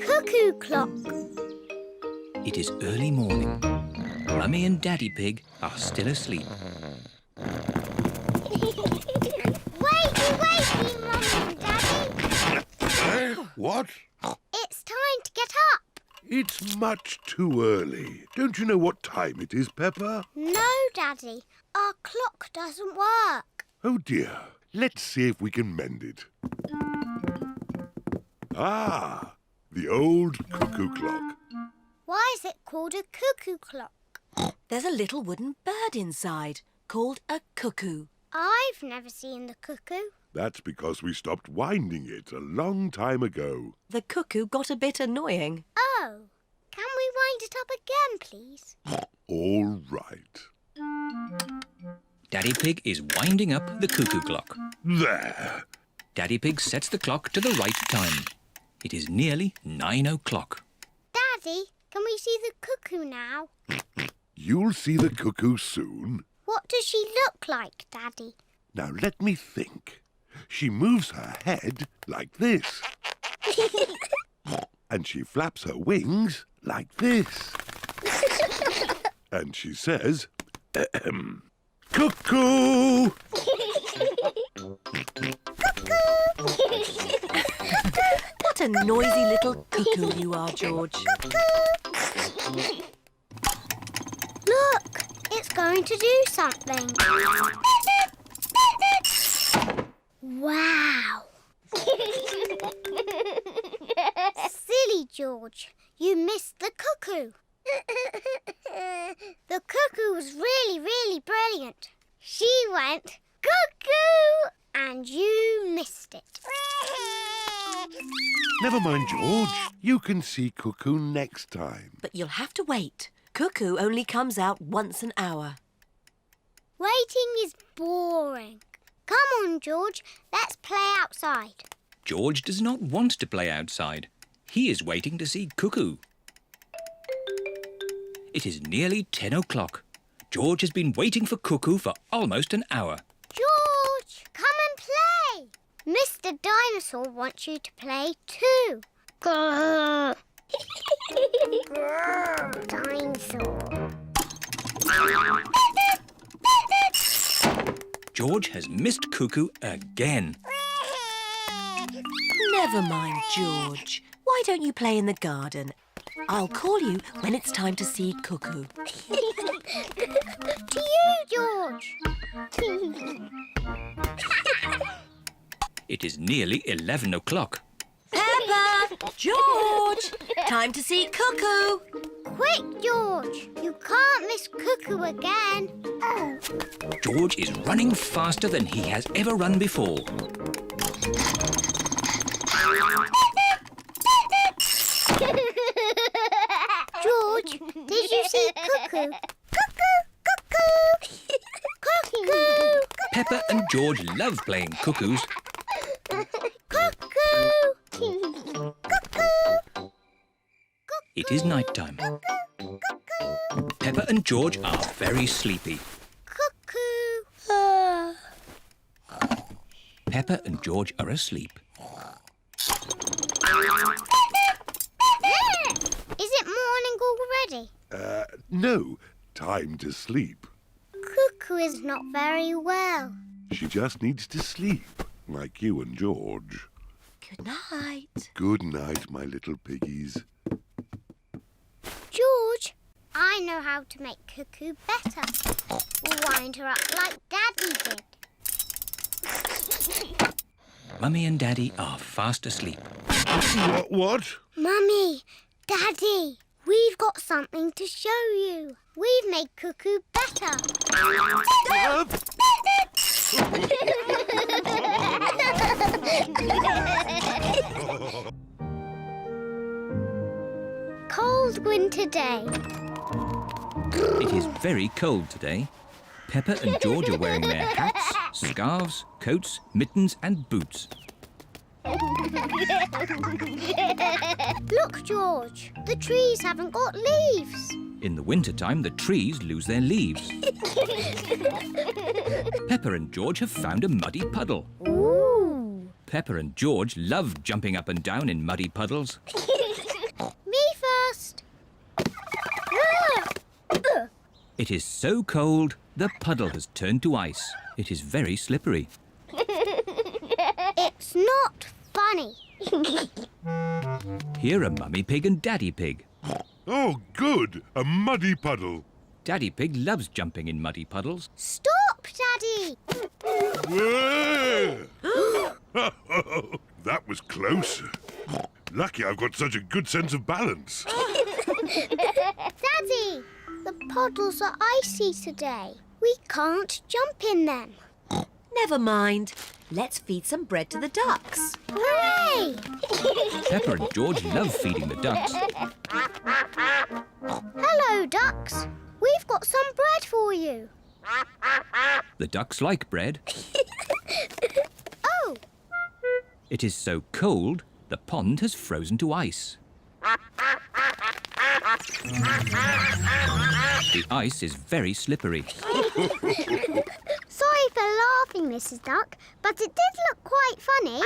Cuckoo Clock. It is early morning. Mummy and Daddy Pig are still asleep. Wakey, Mummy and Daddy. What? It's time to get up. It's much too early. Don't you know what time it is, Peppa? No, Daddy. Our clock doesn't work. Oh, dear. Let's see if we can mend it. Ah, the old cuckoo clock. Why is it called a cuckoo clock? There's a little wooden bird inside called a cuckoo. I've never seen the cuckoo. That's because we stopped winding it a long time ago. The cuckoo got a bit annoying. Oh, can we wind it up again, please? All right. Daddy Pig is winding up the cuckoo clock. There. Daddy Pig sets the clock to the right time. It is nearly 9 o'clock. Daddy, can we see the cuckoo now? You'll see the cuckoo soon. What does she look like, Daddy? Now let me think. She moves her head like this. And she flaps her wings like this. And she says, cuckoo! What a noisy little cuckoo you are, George. Look, it's going to do something. Wow! Silly George, you missed the cuckoo. The cuckoo was really brilliant. She went cuckoo and you missed it. Never mind, George. You can see cuckoo next time. But you'll have to wait. Cuckoo only comes out once an hour. Waiting is boring. Come on, George, let's play outside. George does not want to play outside. He is waiting to see Cuckoo. It is nearly 10 o'clock. George has been waiting for Cuckoo for almost an hour. George, come and play. Mr. Dinosaur wants you to play too. Grrr. Grrr, dinosaur. George has missed Cuckoo again. Never mind, George. Why don't you play in the garden? I'll call you when it's time to see Cuckoo. To you, George. It is nearly 11 o'clock. Peppa! George! Time to see Cuckoo! Quick, George. You can't miss Cuckoo again. Oh. George is running faster than he has ever run before. George, did you see Cuckoo? Cuckoo! Cuckoo! Cuckoo! Peppa and George love playing cuckoos. Cuckoo! Cuckoo! It is night time. Peppa and George are very sleepy. Cuckoo! Peppa and George are asleep. Is it morning already? No. Time to sleep. Cuckoo is not very well. She just needs to sleep, like you and George. Good night. Good night, my little piggies. George, I know how to make Cuckoo better. Wind her up like Daddy did. Mummy and Daddy are fast asleep. What? Mummy, Daddy, we've got something to show you. We've made Cuckoo better. Cold winter day. It is very cold today. Peppa and George are wearing their hats, scarves, coats, mittens and boots. Look, George, the trees haven't got leaves. In the wintertime, the trees lose their leaves. Peppa and George have found a muddy puddle. Ooh. Peppa and George love jumping up and down in muddy puddles. It is so cold, the puddle has turned to ice. It is very slippery. It's not funny. Here are Mummy Pig and Daddy Pig. Oh, good! A muddy puddle. Daddy Pig loves jumping in muddy puddles. Stop, Daddy! Whoa! That was close. Lucky I've got such a good sense of balance. Daddy, the puddles are icy today. We can't jump in them. Never mind. Let's feed some bread to the ducks. Hooray! Peppa and George love feeding the ducks. Hello, ducks. We've got some bread for you. The ducks like bread. Oh, It is so cold, the pond has frozen to ice. The ice is very slippery. sorry for laughing, Mrs. Duck, but it did look quite funny.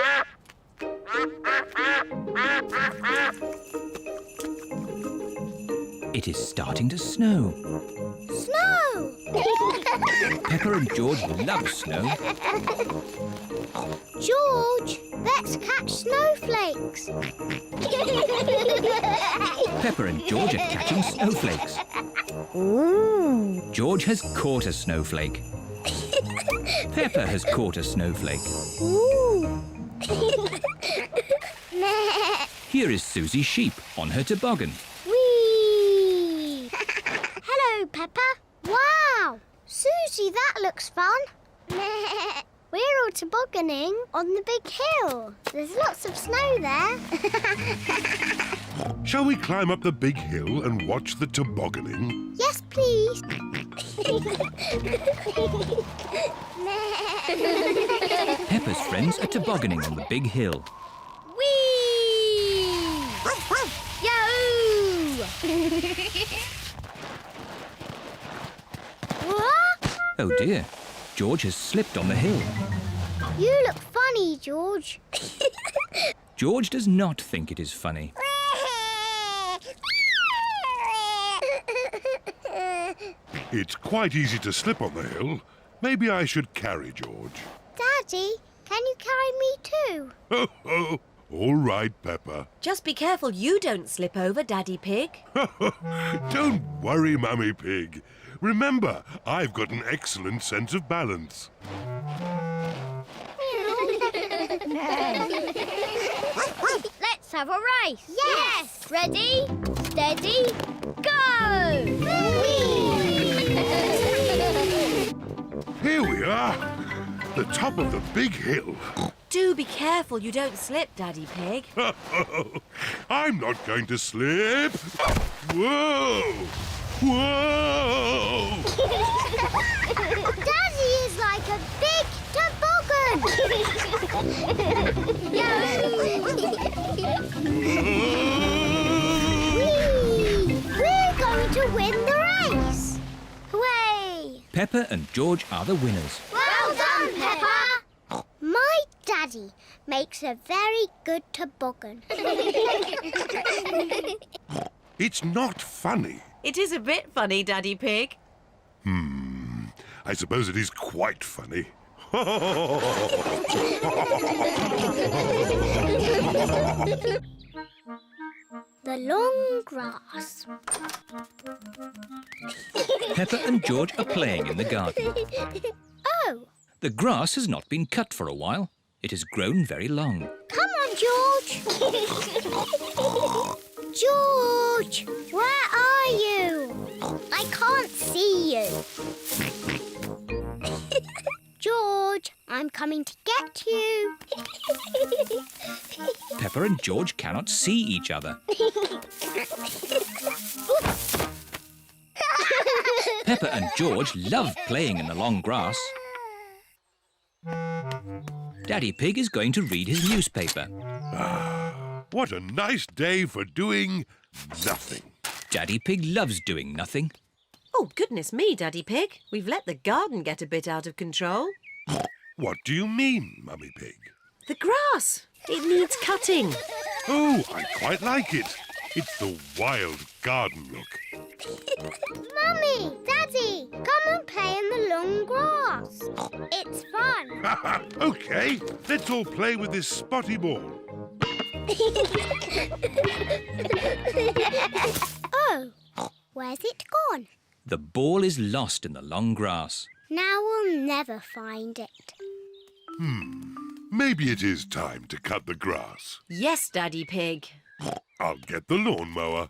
It is starting to snow. Snow! Peppa and George love snow. George, let's catch snowflakes. Peppa and George are catching snowflakes. Ooh. George has caught a snowflake. Peppa has caught a snowflake. Ooh. Here is Susie Sheep on her toboggan. Whee! Hello, Peppa. Wow! Susie, that looks fun. We're all tobogganing on the big hill. There's lots of snow there. Shall we climb up the big hill and watch the tobogganing? Yes, please. Peppa's friends are tobogganing on the big hill. Whee! Yahoo! What? Oh dear, George has slipped on the hill. You look funny, George. George does not think it is funny. It's quite easy to slip on the hill. Maybe I should carry George. Daddy, can you carry me too? Ho, ho. All right, Peppa. Just be careful you don't slip over, Daddy Pig. Don't worry, Mummy Pig. Remember, I've got an excellent sense of balance. Let's have a race. Yes! Ready, steady, go! Here we are, the top of the big hill. Do be careful you don't slip, Daddy Pig. I'm not going to slip. Whoa! Whoa! Daddy is like a big toboggan. Whee! We're going to win the race. Hooray! Peppa and George are the winners. Well done, Peppa. My daddy makes a very good toboggan. It's not funny. It is a bit funny, Daddy Pig. I suppose it is quite funny. The long grass. Peppa and George are playing in the garden. Oh, The grass has not been cut for a while. It has grown very long. come on, George. George, where are you? I can't see you. George, I'm coming to get you. Peppa and George cannot see each other. Peppa and George love playing in the long grass. Daddy Pig is going to read his newspaper. What a nice day for doing nothing. Daddy Pig loves doing nothing. Oh, goodness me, Daddy Pig. We've let the garden get a bit out of control. What do you mean, Mummy Pig? The grass. It needs cutting. Oh, I quite like it. It's the wild garden look. Mummy, Daddy, come and play in the long grass. It's fun. OK, let's all play with this spotty ball. Oh, where's it gone? The ball is lost in the long grass. Now we'll never find it. Maybe it is time to cut the grass. Yes, Daddy Pig. I'll get the lawnmower.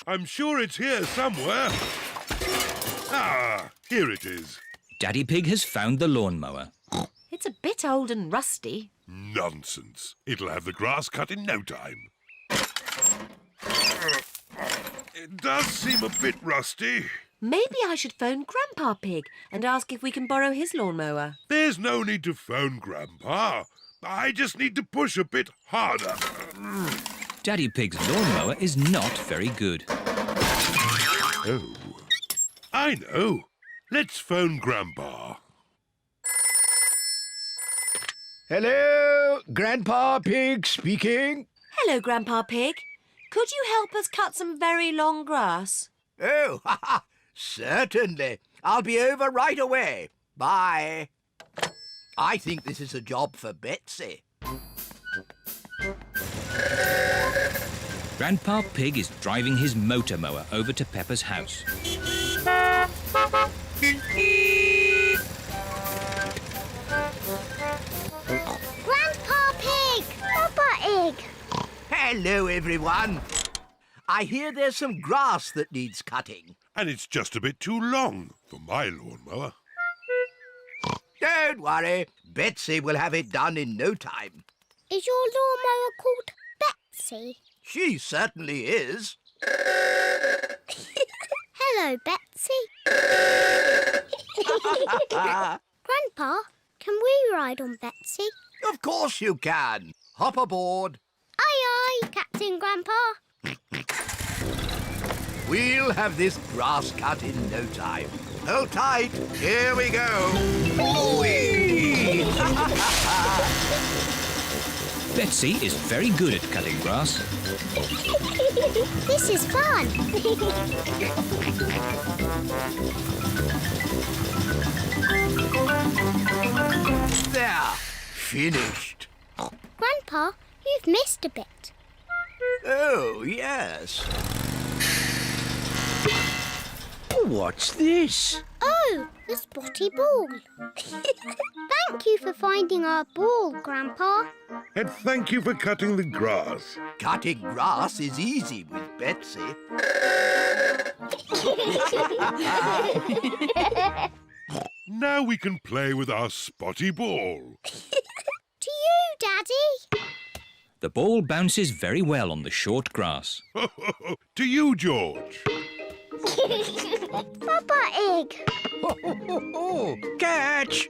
I'm sure it's here somewhere. Ah, here it is. Daddy Pig has found the lawnmower. It's a bit old and rusty. Nonsense. It'll have the grass cut in no time. It does seem a bit rusty. Maybe I should phone Grandpa Pig and ask if we can borrow his lawnmower. There's no need to phone Grandpa. I just need to push a bit harder. Daddy Pig's lawnmower is not very good. Oh, I know. Let's phone Grandpa. Hello, Grandpa Pig speaking. Hello, Grandpa Pig. Could you help us cut some very long grass? Oh, certainly. I'll be over right away. Bye. I think this is a job for Betsy. Grandpa Pig is driving his motor mower over to Peppa's house. Grandpa Pig! Peppa Pig! Hello, everyone. I hear there's some grass that needs cutting. And it's just a bit too long for my lawnmower. Don't worry. Betsy will have it done in no time. Is your lawnmower called Betsy? She certainly is. Hello, Betsy. Grandpa, can we ride on Betsy? Of course you can. Hop aboard. Aye, aye, Captain Grandpa. We'll have this grass cut in no time. Hold tight. Here we go. Whee! Betsy is very good at cutting grass. This is fun. There. Finished. Grandpa, you've missed a bit. Oh, yes. What's this? Oh, the spotty ball. Thank you for finding our ball, Grandpa. And thank you for cutting the grass. Cutting grass is easy with Betsy. Now we can play with our spotty ball. To you, Daddy. The ball bounces very well on the short grass. To you, George. Peppa Pig. Catch!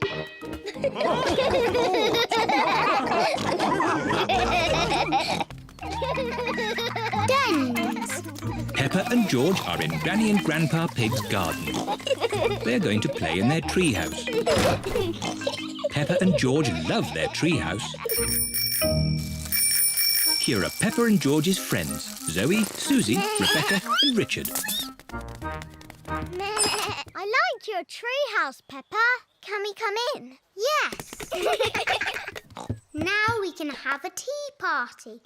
Dens. Peppa and George are in Granny and Grandpa Pig's garden. They're going to play in their treehouse. Peppa and George love their treehouse. Here are Peppa and George's friends, Zoe, Susie, Rebecca and Richard. I like your treehouse, Peppa. Can we come in? Yes. Now we can have a tea party.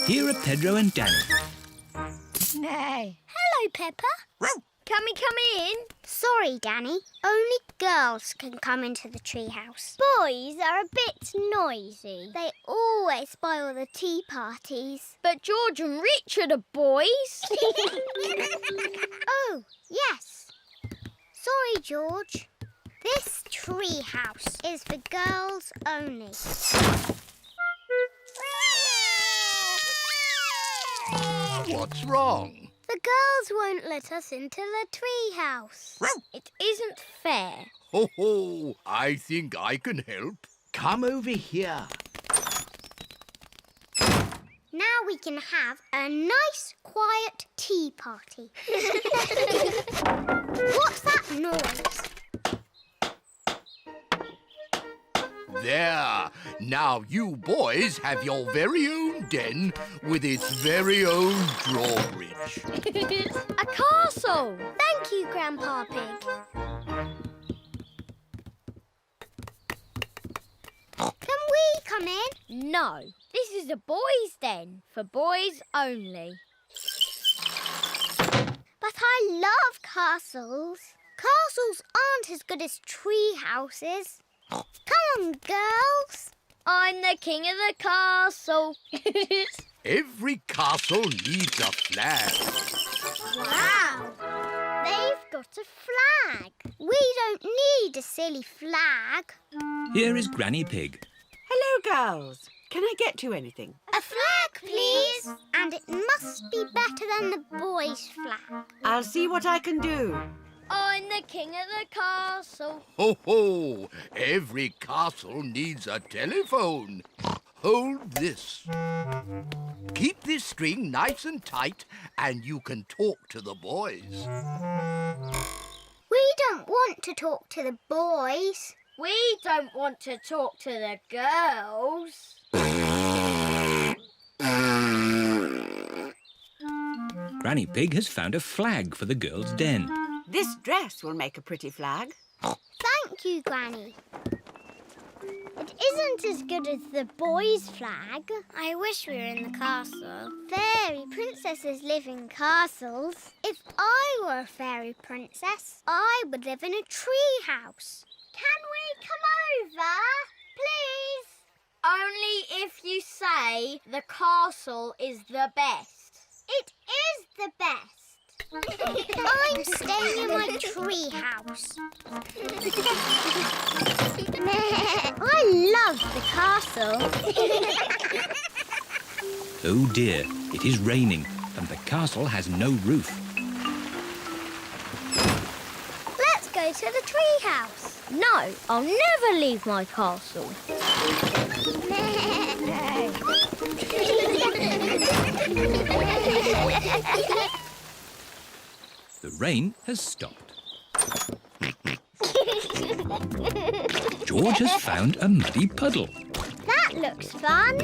Here are Pedro and Danny. Nay. Hello, Peppa. Can we come in? Sorry, Danny. Only girls can come into the treehouse. Boys are a bit noisy. They always spoil the tea parties. But George and Richard are boys. Oh, yes. Sorry, George. This treehouse is for girls only. What's wrong? The girls won't let us into the treehouse. It isn't fair. Ho ho! I think I can help. Come over here. Now we can have a nice, quiet tea party. What's that noise? There. Now you boys have your very own den with its very own drawbridge. A castle! Thank you, Grandpa Pig. Can we come in? No, this is a boys' den for boys only. But I love castles. Castles aren't as good as tree houses. Come on, girls. I'm the king of the castle. Every castle needs a flag. Wow! They've got a flag. We don't need a silly flag. Here is Granny Pig. Hello, girls. Can I get you anything? A flag, please. And it must be better than the boys' flag. I'll see what I can do. I'm the king of the castle. Ho ho! Every castle needs a telephone. Hold this. Keep this string nice and tight and you can talk to the boys. We don't want to talk to the boys. We don't want to talk to the girls. Granny Pig has found a flag for the girls' den. This dress will make a pretty flag. Thank you, Granny. It isn't as good as the boys' flag. I wish we were in the castle. Fairy princesses live in castles. If I were a fairy princess, I would live in a tree house. Can we come over, please? Only if you say the castle is the best. It is the best. I'm staying in my tree house. I love the castle. Oh dear, it is raining and the castle has no roof. Let's go to the tree house. No, I'll never leave my castle. The rain has stopped. George has found a muddy puddle. That looks fun.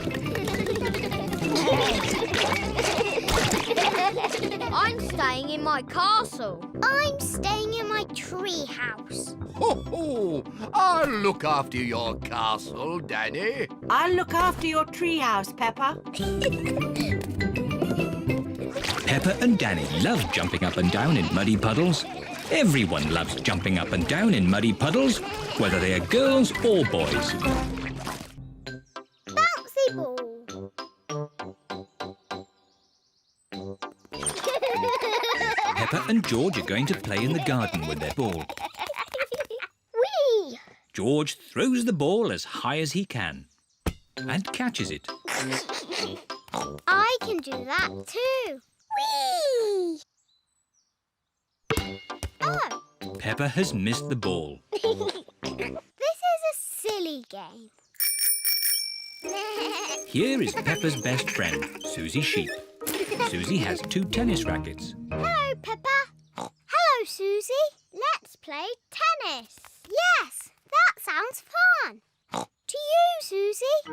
I'm staying in my castle. I'm staying in my tree house. Ho ho! I'll look after your castle, Danny. I'll look after your treehouse, Peppa. Peppa and Danny love jumping up and down in muddy puddles. Everyone loves jumping up and down in muddy puddles, whether they are girls or boys. Bouncy ball. Peppa and George are going to play in the garden with their ball. Whee! George throws the ball as high as he can and catches it. I can do that too. Whee! Oh, Peppa has missed the ball. this is a silly game. Here is Peppa's best friend, Susie Sheep. Susie has 2 tennis rackets. Hello, Peppa. Hello, Susie. Let's play tennis. Yes, that sounds fun. To you, Susie.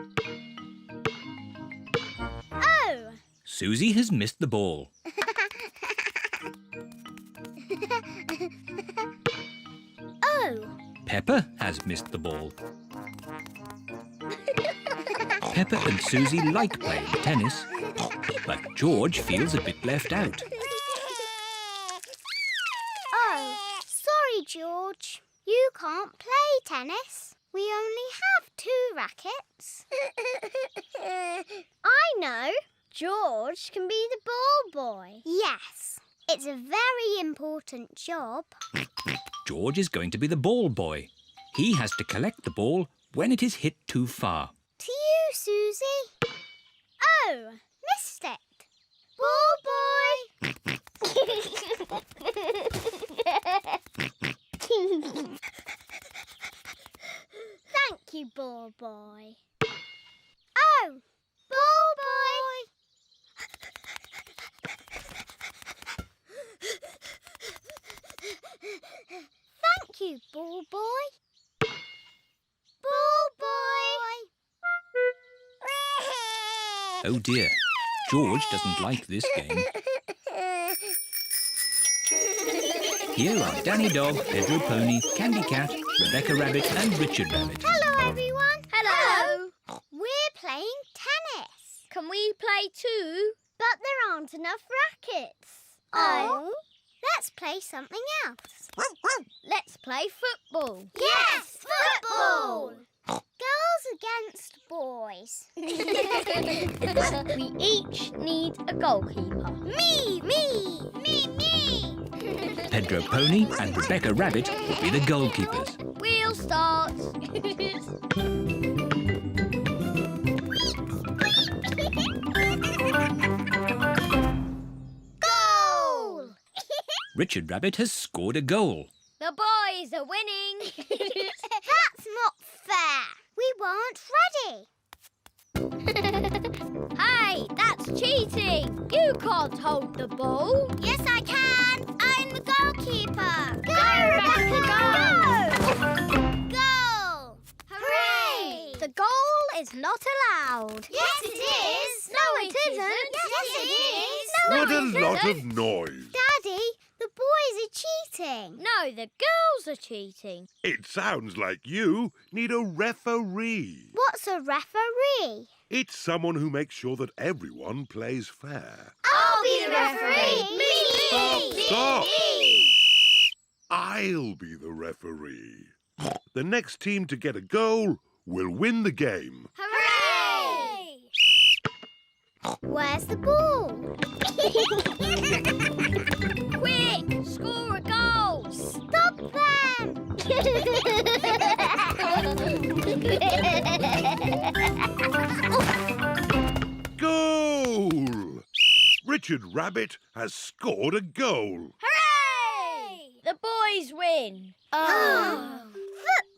Oh. Susie has missed the ball. Oh. Peppa has missed the ball. Peppa and Susie like playing tennis, but George feels a bit left out. Oh, sorry, George. You can't play tennis. We only have 2 rackets. I know. George can be the ball boy. Yes, it's a very important job. George is going to be the ball boy. He has to collect the ball when it is hit too far. To you, Susie. Oh, missed it. Ball boy. Thank you, ball boy. Oh, ball boy. Thank you, ball boy. Ball boy. Oh dear, George doesn't like this game. Here are Danny Dog, Pedro Pony, Candy Cat, Rebecca Rabbit and Richard Rabbit. Hello, everyone. Hello. We're playing tennis. Can we play too? But there aren't enough rackets. Oh. Let's play something else. Let's play football. Yes, football! Girls against boys. We each need a goalkeeper. Me! Pedro Pony and Rebecca Rabbit will be the goalkeepers. We'll start. Goal! Richard Rabbit has scored a goal. The boys are winning. That's not fair. We weren't ready. Hey, that's cheating. You can't hold the ball. Yes, I can. I'm the goalkeeper. Go, Rebecca, go! Goal! Hooray! The goal is not allowed. Yes, it is. No, it isn't. Yes, it is. What a lot of noise. Daddy, the boys are cheating. No, the girls are cheating. It sounds like you need a referee. What's a referee? It's someone who makes sure that everyone plays fair. I'll be the referee. Stop! I'll be the referee. The next team to get a goal will win the game. Hooray! Where's the ball? Quick, score a goal. Stop them! Goal! Richard Rabbit has scored a goal. Hooray! The boys win. Oh.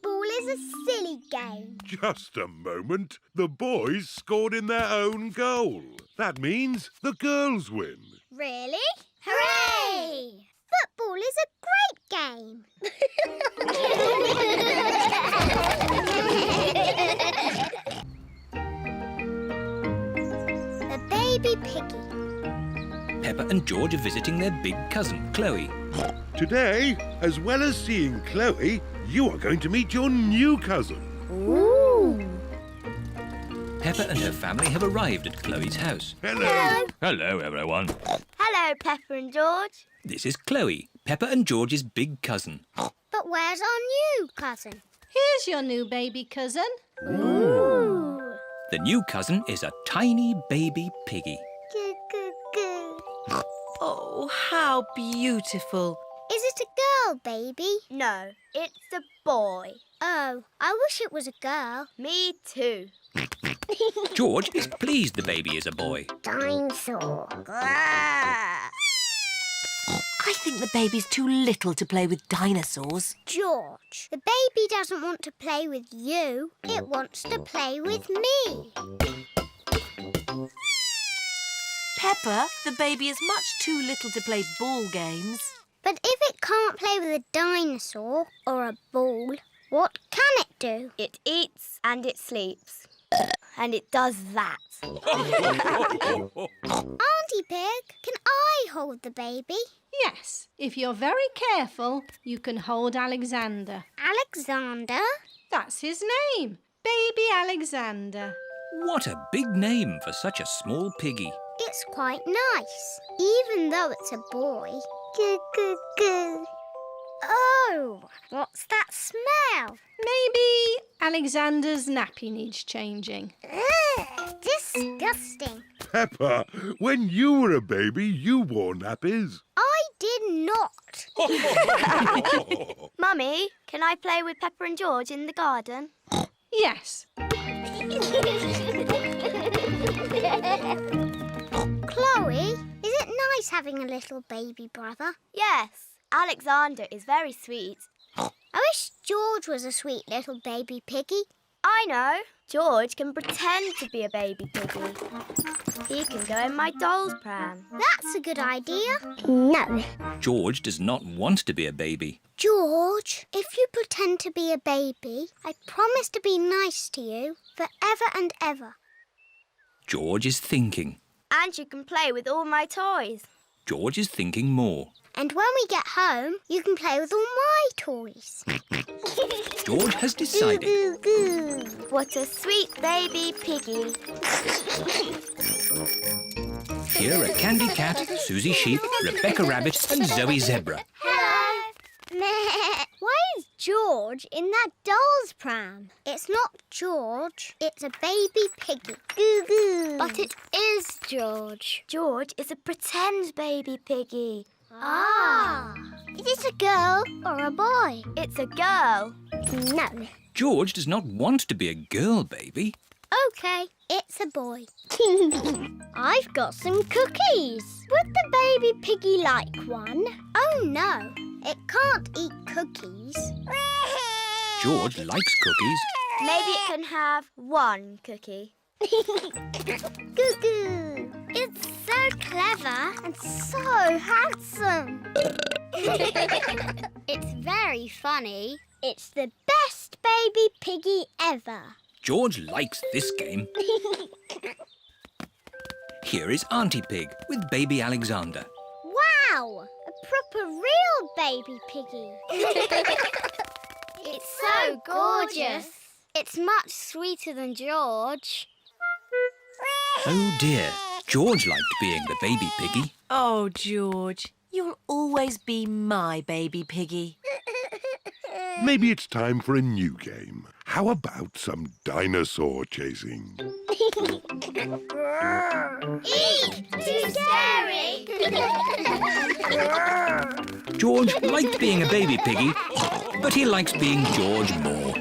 Football is a silly game. Just a moment. The boys scored in their own goal. That means the girls win. Really? Hooray! Football is a great game. The Baby Piggy. Peppa and George are visiting their big cousin, Chloe. Today, as well as seeing Chloe, you are going to meet your new cousin. Ooh. Peppa and her family have arrived at Chloe's house. Hello. Hello, everyone. Hello, Peppa and George. This is Chloe, Peppa and George's big cousin. But where's our new cousin? Here's your new baby cousin. Ooh. The new cousin is a tiny baby piggy. Goo, goo, goo. Oh, how beautiful. Is it a girl, baby? No, it's a boy. Oh, I wish it was a girl. Me too. George is pleased the baby is a boy. Dinosaur. I think the baby's too little to play with dinosaurs. George, the baby doesn't want to play with you. It wants to play with me. Peppa, the baby is much too little to play ball games. But if it can't play with a dinosaur or a ball, what can it do? It eats and it sleeps. And it does that. Auntie Pig, can I hold the baby? Yes, if you're very careful, you can hold Alexander. Alexander? That's his name, Baby Alexander. What a big name for such a small piggy. It's quite nice, even though it's a boy. Goo, goo, goo. Oh, what's that smell? Maybe Alexander's nappy needs changing. Ugh, disgusting. Peppa, when you were a baby, you wore nappies. I did not. Mummy, can I play with Peppa and George in the garden? Yes. Chloe, is it nice having a little baby brother? Yes, Alexander is very sweet. I wish George was a sweet little baby piggy. I know. George can pretend to be a baby piggy. He can go in my doll's pram. That's a good idea. No. George does not want to be a baby. George, if you pretend to be a baby, I promise to be nice to you forever and ever. George is thinking. And you can play with all my toys. George is thinking more. And when we get home, you can play with all my toys. George has decided. Goo, goo, goo. What a sweet baby piggy. Here are Candy Cat, Susie Sheep, Rebecca Rabbit and Zoe Zebra. Hello. Meh. Why is George in that doll's pram? It's not George, it's a baby piggy. Goo goo. But it is George. George is a pretend baby piggy. Ah. Is it a girl or a boy? It's a girl. No. George does not want to be a girl baby. OK, it's a boy. I've got some cookies. Would the baby piggy like one? Oh, no. It can't eat cookies. George likes cookies. Maybe it can have one cookie. Goo goo. It's so clever and so handsome. It's very funny. It's the best baby piggy ever. George likes this game. Here is Auntie Pig with baby Alexander. Wow! A proper real baby piggy. It's so gorgeous. It's much sweeter than George. Oh dear, George liked being the baby piggy. Oh, George, you'll always be my baby piggy. Maybe it's time for a new game. How about some dinosaur chasing? Eek! Too scary! George liked being a baby piggy, but he likes being George more.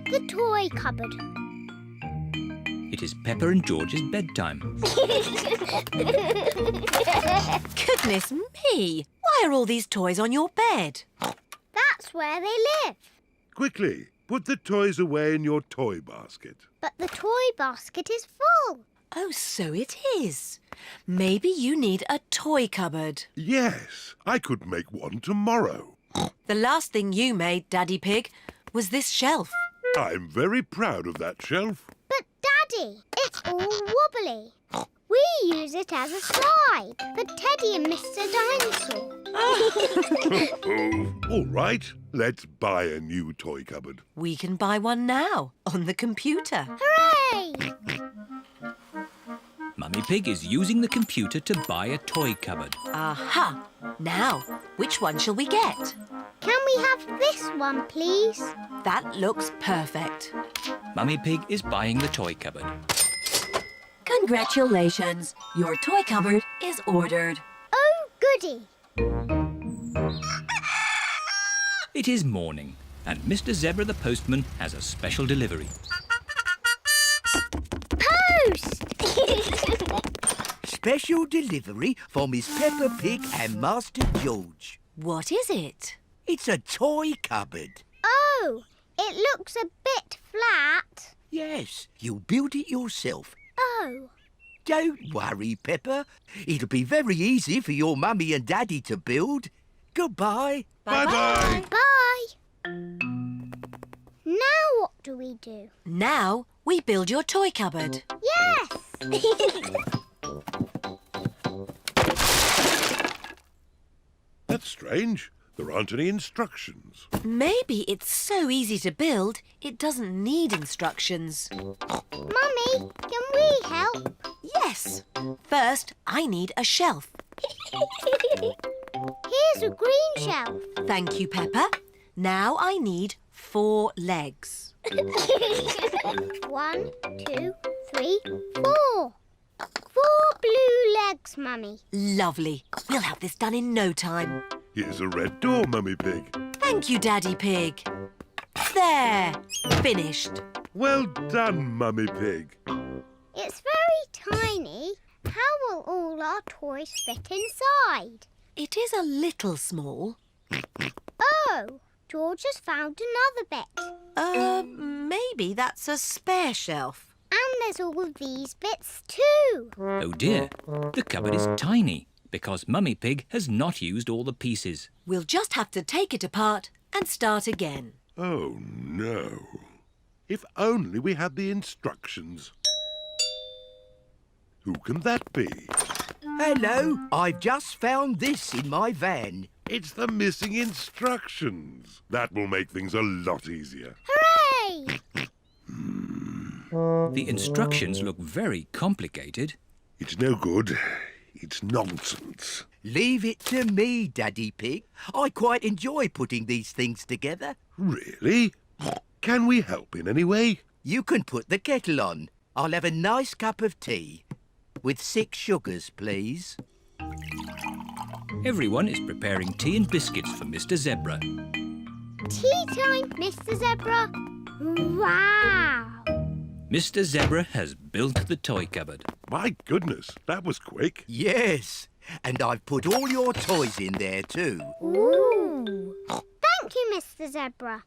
The toy cupboard. It is Peppa and George's bedtime. Goodness me! Why are all these toys on your bed? That's where they live. Quickly, put the toys away in your toy basket. But the toy basket is full. Oh, so it is. Maybe you need a toy cupboard. Yes, I could make one tomorrow. The last thing you made, Daddy Pig, was this shelf. I'm very proud of that shelf. But, Daddy, it's all wobbly. We use it as a slide for Teddy and Mr. Dinosaur. Oh, all right, let's buy a new toy cupboard. We can buy one now on the computer. Hooray! Mummy Pig is using the computer to buy a toy cupboard. Aha! Now, which one shall we get? Can we have this one, please? That looks perfect. Mummy Pig is buying the toy cupboard. Congratulations! Your toy cupboard is ordered. Oh, goody. It is morning, and Mr. Zebra the postman has a special delivery. Post! Special delivery for Miss Peppa Pig and Master George. What is it? It's a toy cupboard. Oh, it looks a bit flat. Yes, you built it yourself. Oh, Don't worry, Peppa. It'll be very easy for your mummy and daddy to build. Goodbye. Bye-bye. bye. Now what do we do? Now we build your toy cupboard. Yes! That's strange. There aren't any instructions. Maybe it's so easy to build, it doesn't need instructions. Mummy, can we help? Yes. First, I need a shelf. Here's a green shelf. Thank you, Peppa. Now I need 4 legs. 1, 2, 3, 4. 4 blue legs, Mummy. Lovely. We'll have this done in no time. Here's a red door, Mummy Pig. Thank you, Daddy Pig. There. Finished. Well done, Mummy Pig. It's very tiny. How will all our toys fit inside? It is a little small. Oh, George has found another bit. Maybe that's a spare shelf. And there's all these bits too. Oh dear, the cupboard is tiny because Mummy Pig has not used all the pieces. We'll just have to take it apart and start again. Oh, no. If only we had the instructions. Who can that be? Hello, I've just found this in my van. It's the missing instructions. That will make things a lot easier. Hooray! The instructions look very complicated. It's no good. It's nonsense. Leave it to me, Daddy Pig. I quite enjoy putting these things together. Really? Can we help in any way? You can put the kettle on. I'll have a nice cup of tea. With 6 sugars, please. Everyone is preparing tea and biscuits for Mr. Zebra. Tea time, Mr. Zebra. Wow! Mr. Zebra has built the toy cupboard. My goodness, that was quick. Yes, and I've put all your toys in there too. Ooh! Thank you, Mr. Zebra.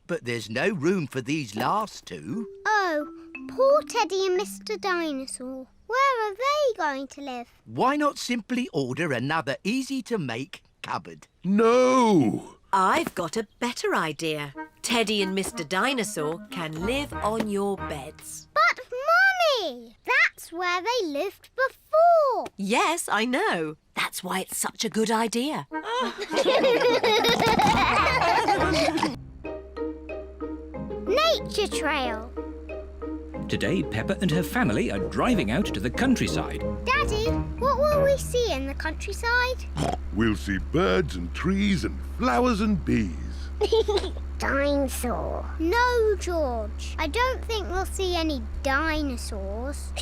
But there's no room for these last 2. Oh, poor Teddy and Mr. Dinosaur. Where are they going to live? Why not simply order another easy-to-make cupboard? No! I've got a better idea. Teddy and Mr. Dinosaur can live on your beds. But, Mummy, that's where they lived before. Yes, I know. That's why it's such a good idea. Nature trail. Today, Peppa and her family are driving out to the countryside. Daddy, what will we see in the countryside? We'll see birds and trees and flowers and bees. Dinosaur. No, George. I don't think we'll see any dinosaurs.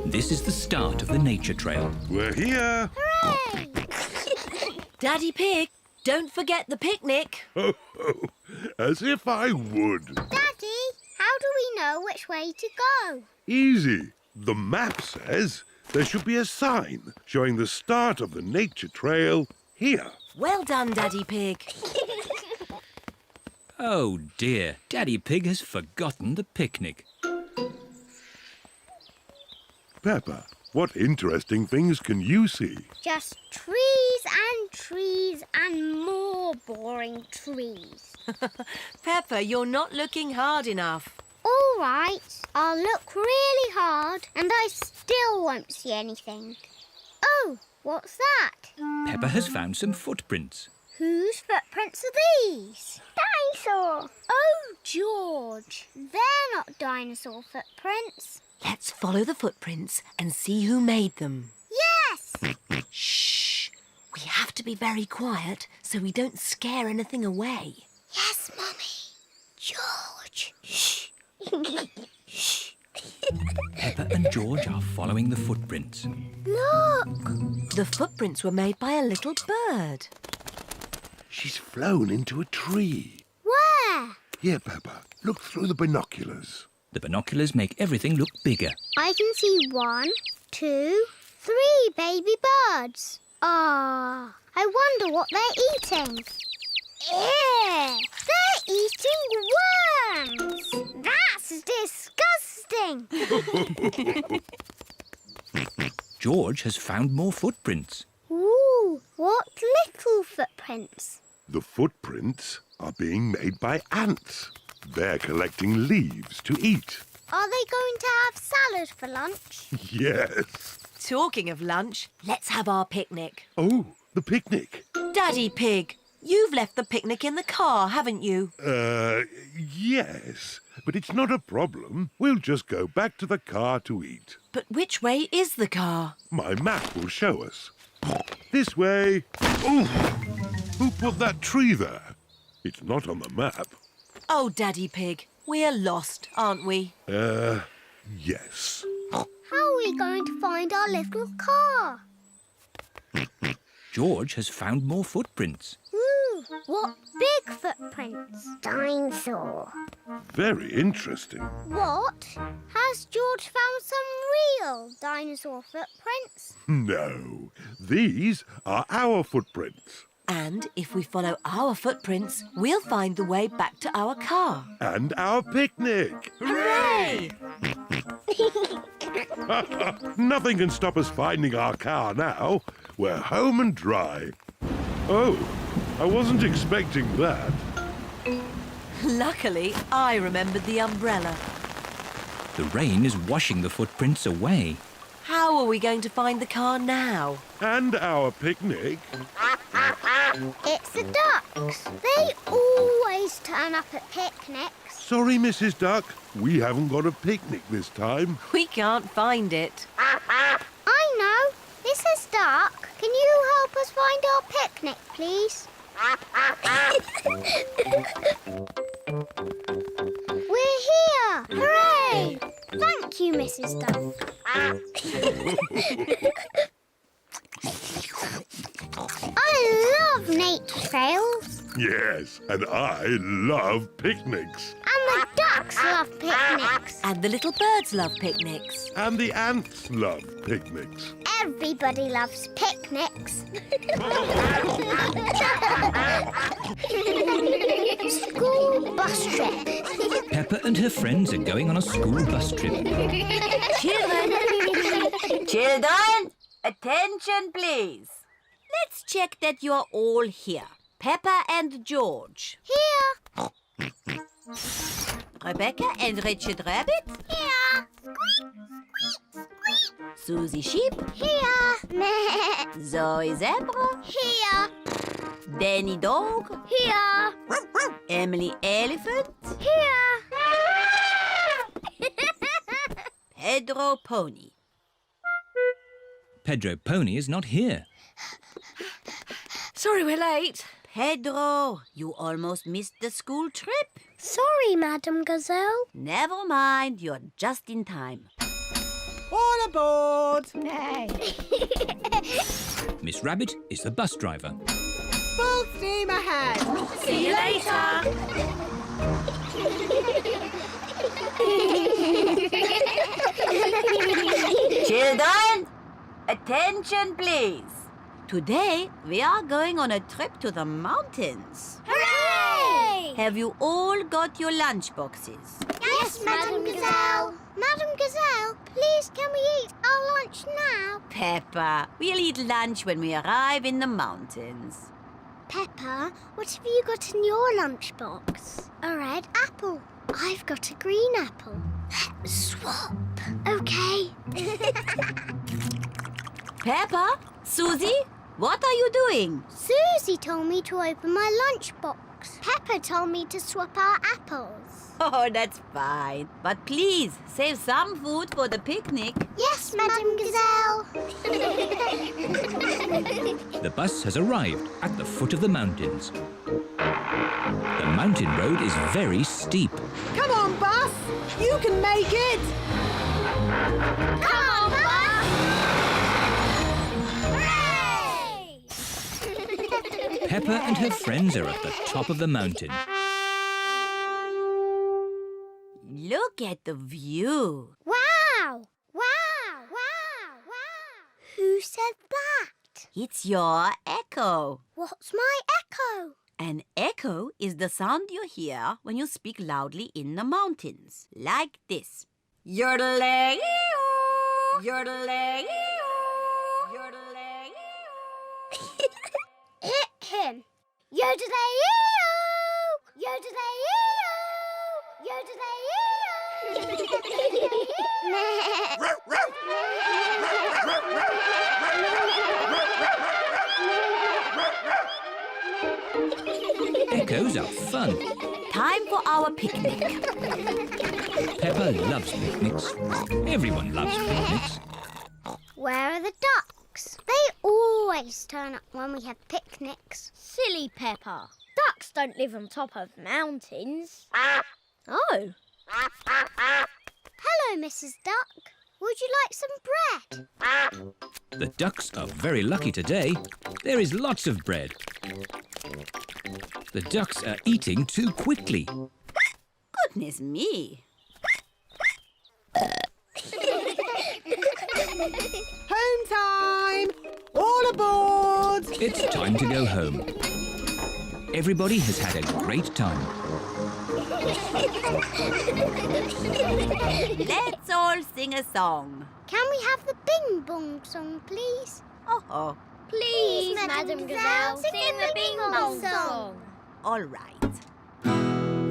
This is the start of the nature trail. We're here. Hooray! Daddy Pig, don't forget the picnic. Ho, ho. As if I would. Daddy, how do we know which way to go? Easy. The map says there should be a sign showing the start of the nature trail here. Well done, Daddy Pig. Oh dear, Daddy Pig has forgotten the picnic. Peppa, what interesting things can you see? Just trees and more boring trees. Peppa, you're not looking hard enough. All right, I'll look really hard and I still won't see anything. Oh, what's that? Peppa has found some footprints. Whose footprints are these? Dinosaur. Oh, George, they're not dinosaur footprints. Let's follow the footprints and see who made them. Yes! Shh! We have to be very quiet so we don't scare anything away. Yes, Mummy. George. Shh. Shh. Peppa and George are following the footprints. Look! The footprints were made by a little bird. She's flown into a tree. Where? Here, Peppa, look through the binoculars. The binoculars make everything look bigger. I can see 1, 2, 3 baby birds. Ah, I wonder what they're eating. Ew! They're eating worms! That's disgusting! George has found more footprints. Ooh, what little footprints. The footprints are being made by ants. They're collecting leaves to eat. Are they going to have salad for lunch? Yes. Talking of lunch, let's have our picnic. Oh, the picnic. Daddy Pig, you've left the picnic in the car, haven't you? Yes. But it's not a problem. We'll just go back to the car to eat. But which way is the car? My map will show us. This way. Oh! Who put that tree there? It's not on the map. Oh, Daddy Pig, we're lost, aren't we? Yes. How are we going to find our little car? George has found more footprints. Ooh, what big footprints. Dinosaur. Very interesting. What? Has George found some real dinosaur footprints? No, these are our footprints. And if we follow our footprints, we'll find the way back to our car. And our picnic. Hooray! Nothing can stop us finding our car now. We're home and dry. Oh, I wasn't expecting that. Luckily, I remembered the umbrella. The rain is washing the footprints away. How are we going to find the car now? And our picnic. It's the ducks. They always turn up at picnics. Sorry, Mrs. Duck. We haven't got a picnic this time. We can't find it. I know. This is Duck. Can you help us find our picnic, please? We're here! Hooray! Thank you, Mrs. Duck. I love nature trails. Yes, and I love picnics. And the ducks love picnics. And the little birds love picnics. And the ants love picnics. Everybody loves picnics. School bus trip. Peppa and her friends are going on a school bus trip. Children, attention please. Let's check that you're all here. Peppa and George. Here. Rebecca and Richard Rabbit. Here. Susie Sheep. Here. Meh. Zoe Zebra. Here. Danny Dog. Here. Emily Elephant. Here. Pedro Pony. Pedro Pony is not here. Sorry we're late. Pedro, you almost missed the school trip. Sorry, Madam Gazelle. Never mind, you're just in time. All aboard! Miss Rabbit is the bus driver. Full steam ahead! See you later. Children, attention please. Today we are going on a trip to the mountains. Hooray! Have you all got your lunch boxes? Yes, Madam Gazelle. Madam Gazelle, please can we eat our lunch now? Peppa, we'll eat lunch when we arrive in the mountains. Peppa, what have you got in your lunchbox? A red apple. I've got a green apple. Let's swap. Okay. Peppa, Susie, what are you doing? Susie told me to open my lunchbox. Peppa told me to swap our apples. Oh, that's fine. But please, save some food for the picnic. Yes, Madam Gazelle. The bus has arrived at the foot of the mountains. The mountain road is very steep. Come on, bus! You can make it! Come on, bus! Hooray! Peppa and her friends are at the top of the mountain. Look at the view. Wow! Wow! Wow! Wow! Who said that? It's your echo. What's my echo? An echo is the sound you hear when you speak loudly in the mountains. Like this. Yodeling-ee-oo, yodeling-ee-oo, yodeling-ee-oo. Hit him! Yodeling-ee-oo! Yodeling-ee-oo! Yodeling-ee-oo! Echoes are fun. Time for our picnic. Peppa loves picnics. Everyone loves picnics. Where are the ducks? They always turn up when we have picnics. Silly Peppa. Ducks don't live on top of mountains. Oh. Hello, Mrs. Duck. Would you like some bread? The ducks are very lucky today. There is lots of bread. The ducks are eating too quickly. Goodness me. Home time! All aboard! It's time to go home. Everybody has had a great time. Let's all sing a song. Can we have the Bing Bong song, please? Oh, Please, Madam Gazelle, sing the Bing Bong song. All right.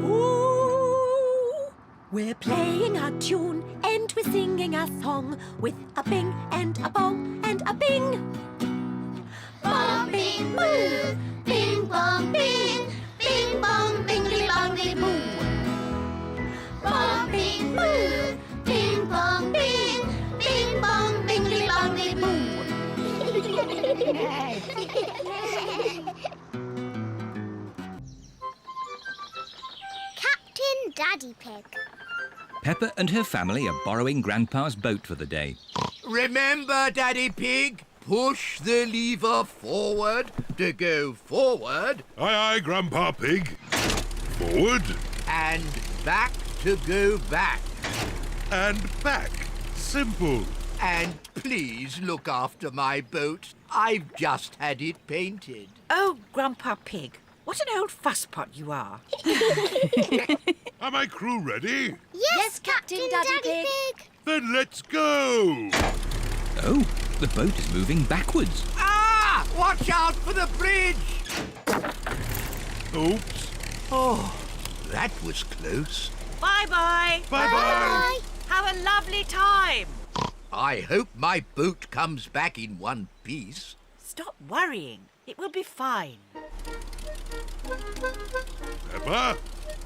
Ooh, we're playing a tune and we're singing a song with a bing and a bong and a bing. Bong, bing, boo. Bing, bong, bing. Bing, bong, bingly, bongly, boo. Bong, bing, boo. Bing, bong, bing. Bing, bong, bingly, bongly, boo. Captain Daddy Pig. Peppa and her family are borrowing Grandpa's boat for the day. Remember, Daddy Pig, push the lever forward to go forward Aye, aye, Grandpa Pig. Forward and back to go back. and back. Simple. And please look after my boat. I've just had it painted. Oh, Grandpa Pig, what an old fusspot you are. Are my crew ready? Yes, Captain Daddy Pig. Then let's go. Oh, the boat is moving backwards. Ah! Watch out for the bridge! Oops. Oh, that was close. Bye-bye. Bye-bye. Have a lovely time. I hope my boat comes back in one piece. Stop worrying. It will be fine. Peppa,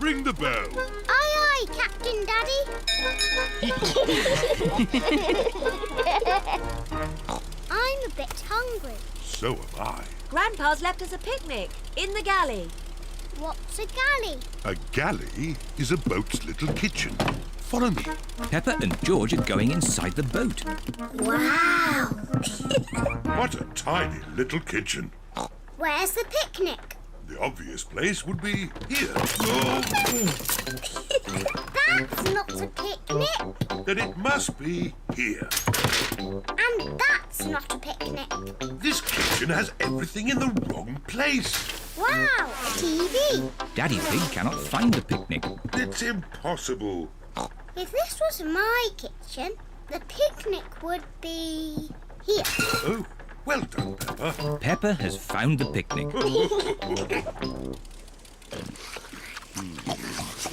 ring the bell. Aye, aye, Captain Daddy. I'm a bit hungry. So am I. Grandpa's left us a picnic in the galley. What's a galley? A galley is a boat's little kitchen. Follow me. Peppa and George are going inside the boat. Wow. What a tiny little kitchen. Where's the picnic? The obvious place would be here. Oh, That's not a picnic. then it must be here. And that's not a picnic. This kitchen has everything in the wrong place. Wow, a TV. Daddy Pig cannot find the picnic. It's impossible. If this was my kitchen, the picnic would be here. Oh, well done, Peppa. Peppa has found the picnic.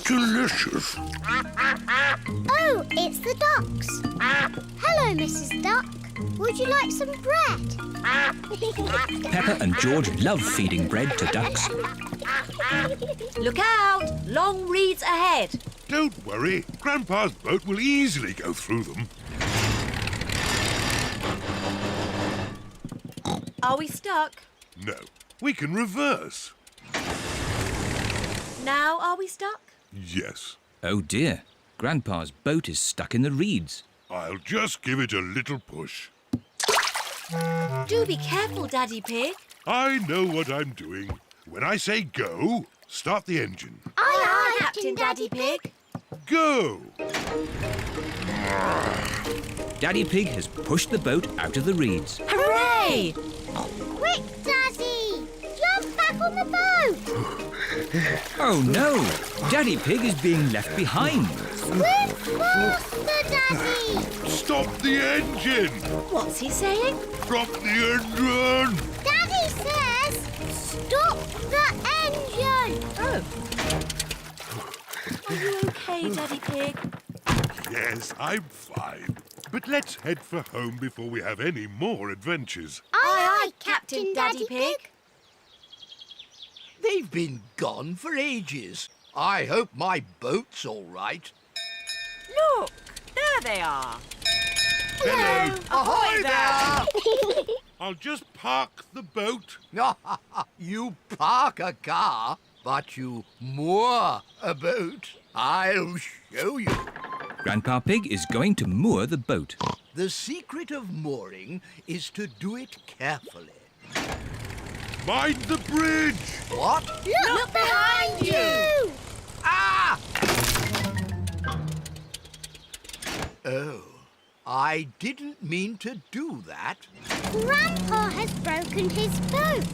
Delicious. Oh, it's the ducks. Hello, Mrs. Duck. Would you like some bread? Peppa and George love feeding bread to ducks. Look out! Long reeds ahead. Don't worry. Grandpa's boat will easily go through them. Are we stuck? No, we can reverse. Now are we stuck? Yes. Oh dear, Grandpa's boat is stuck in the reeds. I'll just give it a little push. Do be careful, Daddy Pig. I know what I'm doing. When I say go, start the engine. Aye, aye, Captain Daddy Pig. Go! Daddy Pig has pushed the boat out of the reeds. Hooray! Quick, Daddy! Jump back on the boat! Oh no! Daddy Pig is being left behind. Swim faster, Daddy! Stop the engine! What's he saying? Stop the engine! Daddy says, stop the engine! Oh. Are you okay, Daddy Pig? Yes, I'm fine. But let's head for home before we have any more adventures. Aye, aye, Captain Daddy Pig. They've been gone for ages. I hope my boat's all right. Look, there they are. Hello! Ahoy there! I'll just park the boat. You park a car, but you moor a boat. I'll show you. Grandpa Pig is going to moor the boat. The secret of mooring is to do it carefully. Mind the bridge! What? Look behind you! Ah! Oh, I didn't mean to do that. Grandpa has broken his boat.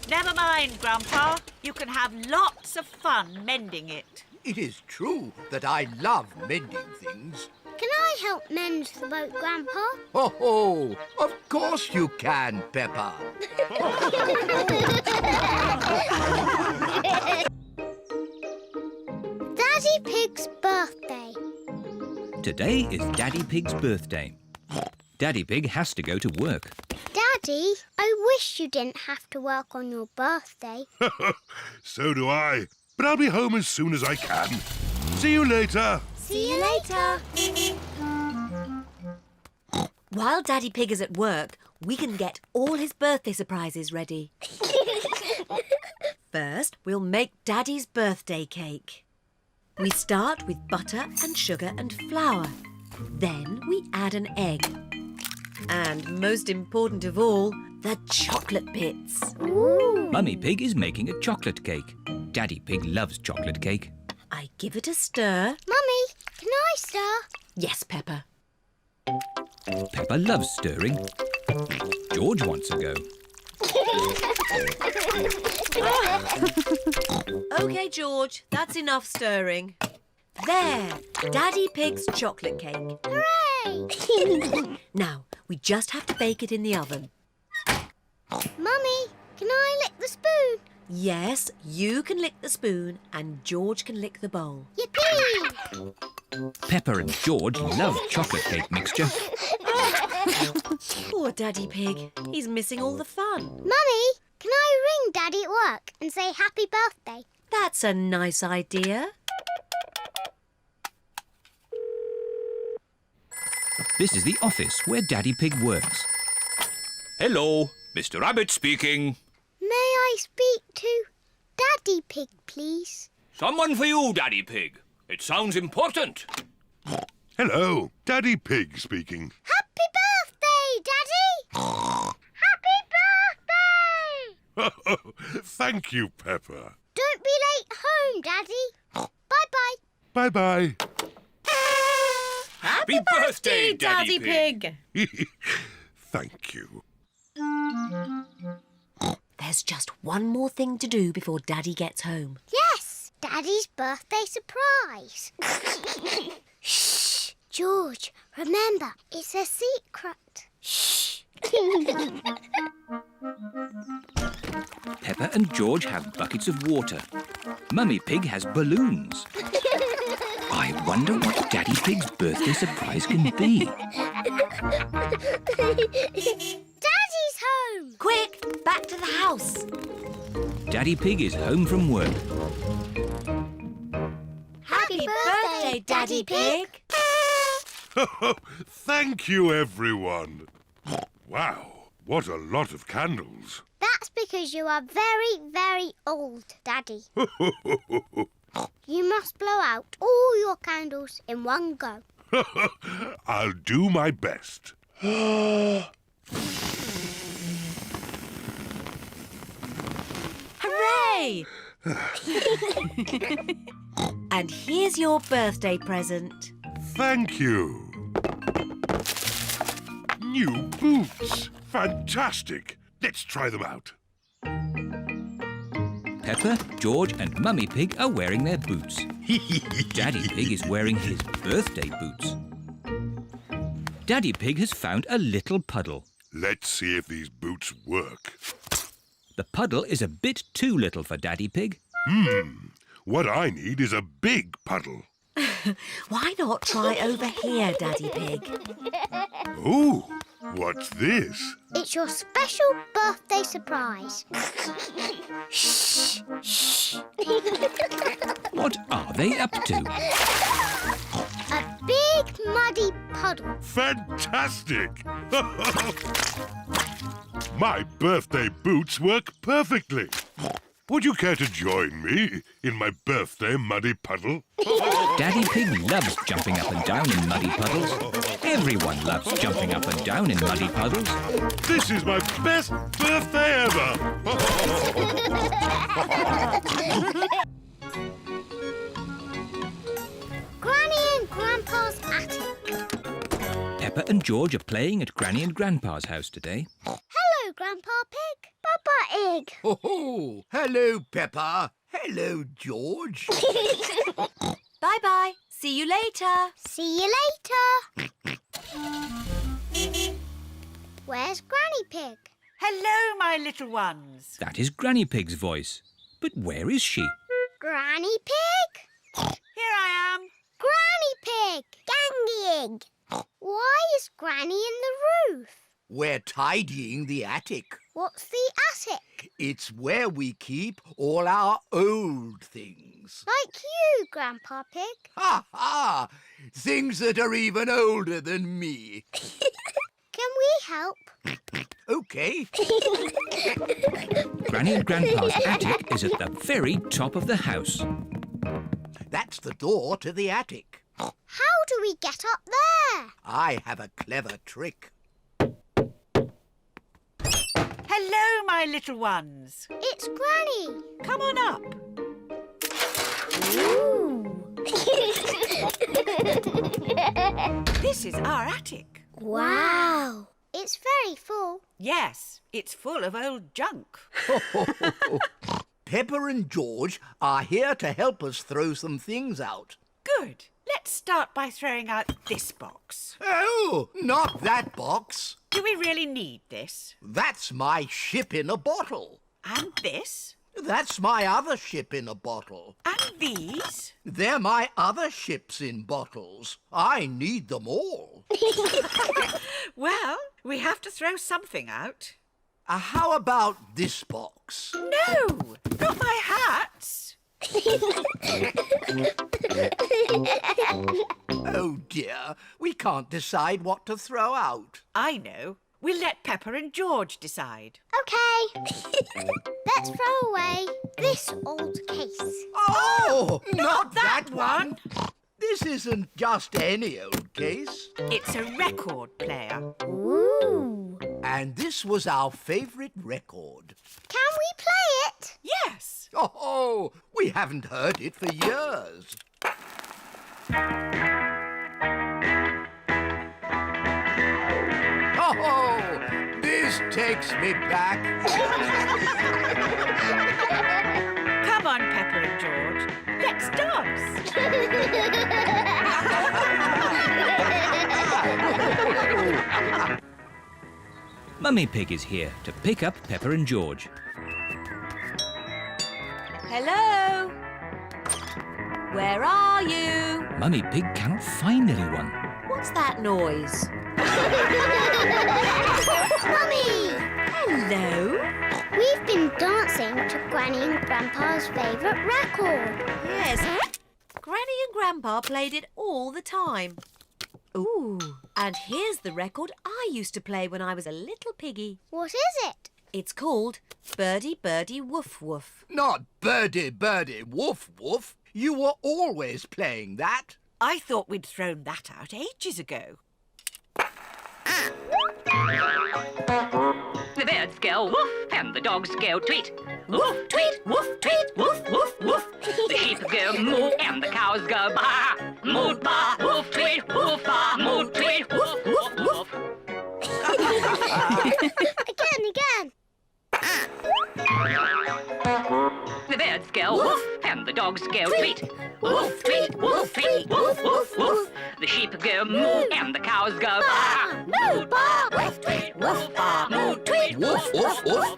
Never mind, Grandpa. You can have lots of fun mending it. It is true that I love mending things, can I help mend the boat, Grandpa? Oh, of course you can, Peppa. Daddy Pig's birthday. Today is Daddy Pig's birthday. Daddy Pig has to go to work. Daddy, I wish you didn't have to work on your birthday. So do I. But I'll be home as soon as I can. See you later. See you later. While Daddy Pig is at work, we can get all his birthday surprises ready. First, we'll make Daddy's birthday cake. We start with butter and sugar and flour. Then we add an egg. And most important of all, the chocolate bits. Mummy Pig is making a chocolate cake. Daddy Pig loves chocolate cake. I give it a stir. Mummy, can I stir? Yes, Peppa. Peppa loves stirring. George wants a go. OK, George, that's enough stirring. There, Daddy Pig's chocolate cake. Hooray! Now, we just have to bake it in the oven. Mummy, can I lick the spoon? Yes, you can lick the spoon and George can lick the bowl. Yippee! Peppa and George love chocolate cake mixture. Poor Daddy Pig. He's missing all the fun. Mummy, can I ring Daddy at work and say happy birthday? That's a nice idea. This is the office where Daddy Pig works. Hello, Mr. Rabbit speaking. May I speak to Daddy Pig, please? Someone for you, Daddy Pig. It sounds important. Hello, Daddy Pig speaking. Happy birthday, Daddy! Happy birthday! Thank you, Peppa. Don't be late home, Daddy. Bye-bye. Bye-bye. Happy birthday, Daddy Pig. Thank you. There's just one more thing to do before Daddy gets home. Yes, Daddy's birthday surprise. Shh, George, remember, it's a secret. Shh. Peppa and George have buckets of water. Mummy Pig has balloons. I wonder what Daddy Pig's birthday surprise can be. Daddy's home. Quick, back to the house. Daddy Pig is home from work. Happy birthday, Daddy Pig. Thank you, everyone. Wow, what a lot of candles. That's because you are very, very old, Daddy. You must blow out all your candles in one go. I'll do my best. Hooray! And here's your birthday present. Thank you. New boots. Fantastic. Let's try them out. Peppa, George and Mummy Pig are wearing their boots. Daddy Pig is wearing his birthday boots. Daddy Pig has found a little puddle. Let's see if these boots work. The puddle is a bit too little for Daddy Pig. What I need is a big puddle. Why not try over here, Daddy Pig? Ooh, what's this? It's your special birthday surprise. Shh, shh. What are they up to? A big muddy puddle. Fantastic! My birthday boots work perfectly. Would you care to join me in my birthday muddy puddle? Daddy Pig loves jumping up and down in muddy puddles. Everyone loves jumping up and down in muddy puddles. This is my best birthday ever! Granny and Grandpa's attic. Peppa and George are playing at Granny and Grandpa's house today. Hello, Grandpa Pig. Peppa Egg. Oh, hello, Peppa. Hello, George. Bye-bye. See you later. See you later. Where's Granny Pig? Hello, my little ones. That is Granny Pig's voice. But where is she? Granny Pig? Here I am. Granny Pig! Ganging! Why is Granny in the roof? We're tidying the attic. What's the attic? It's where we keep all our old things. Like you, Grandpa Pig. Ha ha! Things that are even older than me. Can we help? OK. Granny and Grandpa's attic is at the very top of the house. That's the door to the attic. How do we get up there? I have a clever trick. Hello, my little ones. It's Granny. Come on up. This is our attic. Wow. It's very full. Yes, it's full of old junk. Peppa and George are here to help us throw some things out. Good. Let's start by throwing out this box. Oh, not that box. Do we really need this? That's my ship in a bottle. And this? That's my other ship in a bottle. And these? They're my other ships in bottles. I need them all. Well, we have to throw something out. How about this box? No, not my hats. Oh dear, we can't decide what to throw out. I know. We'll let Peppa and George decide. OK. Let's throw away this old case. Oh, not that one. This isn't just any old case. It's a record player. Ooh. And this was our favourite record. Can we play it? Yes. Oh, we haven't heard it for years. Oh, this takes me back. Come on, Peppa and George. Let's dance. Mummy Pig is here to pick up Peppa and George. Hello? Where are you? Mummy Pig cannot find anyone. What's that noise? Mummy! Hello? We've been dancing to Granny and Grandpa's favourite record. Yes. Granny and Grandpa played it all the time. Ooh, and here's the record I used to play when I was a little piggy. What is it? It's called Birdie Birdie Woof Woof. Not birdie, birdie, woof, woof. You were always playing that. I thought we'd thrown that out ages ago. The birds go woof and the dogs go tweet. Woof, tweet, woof, tweet, woof, woof, woof. The sheep go moo and the cows go baa. Moo, baa, woof, tweet, woof, baa, moo, tweet, woof, woof, woof. Again. The birds go woof and the dogs go tweet. Woof, tweet, woof, tweet, woof, woof, woof. The sheep go moo and the cows go baa. Moo, baa, woof, tweet, woof, baa, moo, tweet, Woof, woof, woof.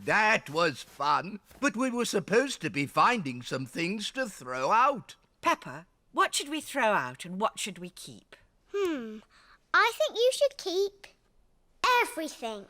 That was fun. But we were supposed to be finding some things to throw out. Peppa, what should we throw out and what should we keep? I think you should keep everything.